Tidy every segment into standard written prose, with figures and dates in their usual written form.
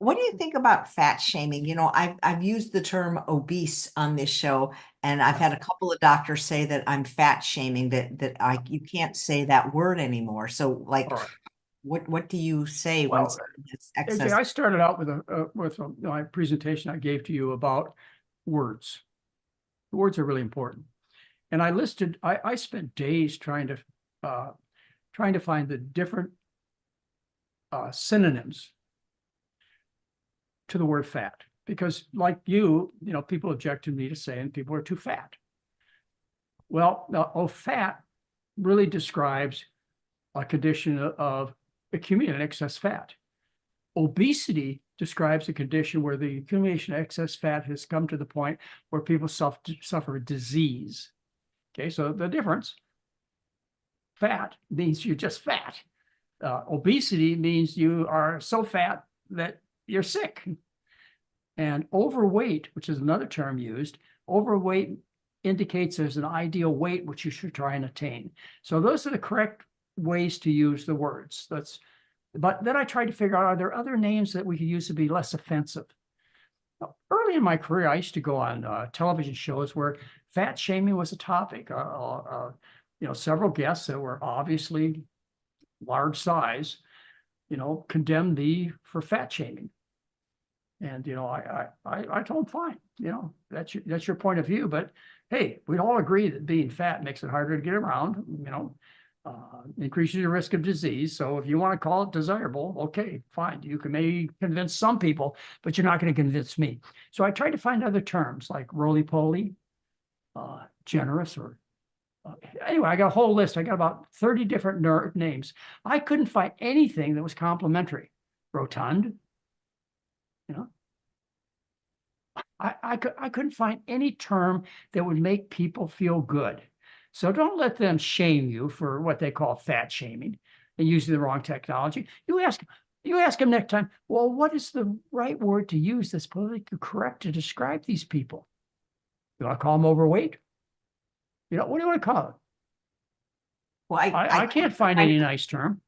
What do you think about fat shaming? I've used the term obese on this show, and I've had a couple of doctors say that I'm fat shaming, that you can't say that word anymore. So, like, All right. what do you say when Well, someone has AJ, excess? I started out with my presentation I gave to you about words. The words are really important, and I spent days trying to find the different synonyms to the word fat, because like people object to me to saying people are too fat. Well, fat really describes a condition of accumulating excess fat. Obesity describes a condition where the accumulation of excess fat has come to the point where people suffer disease. Okay, so the difference, fat means you're just fat. Obesity means you are so fat that you're sick. And overweight, which is another term used, overweight indicates there's an ideal weight which you should try and attain. So those are the correct ways to use the words. But then I tried to figure out, are there other names that we could use to be less offensive? Early in my career, I used to go on television shows where fat shaming was a topic. Several guests that were obviously large size, condemned me for fat shaming. And I told them, fine, that's your point of view, but hey, we'd all agree that being fat makes it harder to get around, increases your risk of disease. So if you want to call it desirable, okay, fine. You can maybe convince some people, but you're not going to convince me. So I tried to find other terms like roly-poly, generous, or anyway, I got a whole list. I got about 30 different names. I couldn't find anything that was complimentary. Rotund, I couldn't find any term that would make people feel good. So don't let them shame you for what they call fat shaming and using the wrong technology. You ask them next time, well, what is the right word to use that's politically correct to describe these people? You want to call them overweight? What do you want to call it? Well, I can't find any nice term.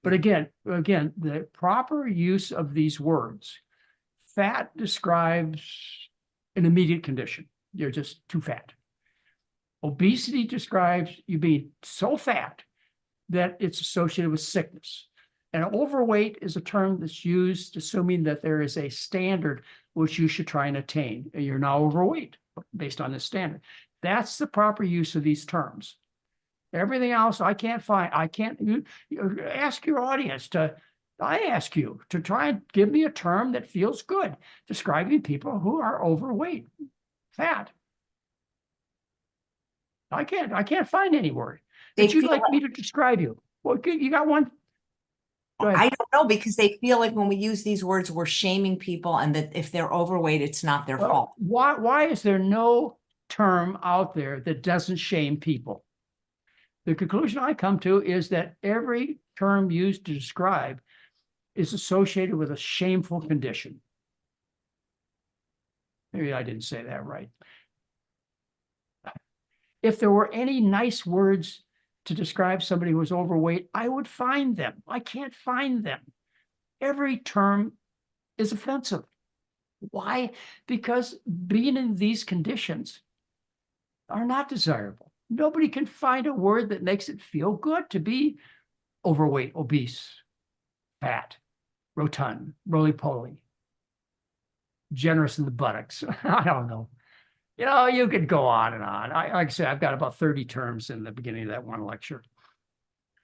But again, the proper use of these words. Fat describes an immediate condition. You're just too fat. Obesity describes you being so fat that it's associated with sickness. And overweight is a term that's used assuming that there is a standard which you should try and attain. And you're now overweight based on this standard. That's the proper use of these terms. Everything else I can't find. You ask your audience I ask you to try and give me a term that feels good, describing people who are overweight, fat. I can't find any word that you'd like me to describe you. Well, you got one? Go ahead. I don't know, because they feel like when we use these words, we're shaming people, and that if they're overweight, it's not their fault. Why is there no term out there that doesn't shame people? The conclusion I come to is that every term used to describe is associated with a shameful condition. Maybe I didn't say that right. If there were any nice words to describe somebody who was overweight, I would find them. I can't find them. Every term is offensive. Why? Because being in these conditions are not desirable. Nobody can find a word that makes it feel good to be overweight, obese, fat, rotund, roly-poly, generous in the buttocks. I don't know. You could go on and on. Like I said, I've got about 30 terms in the beginning of that one lecture.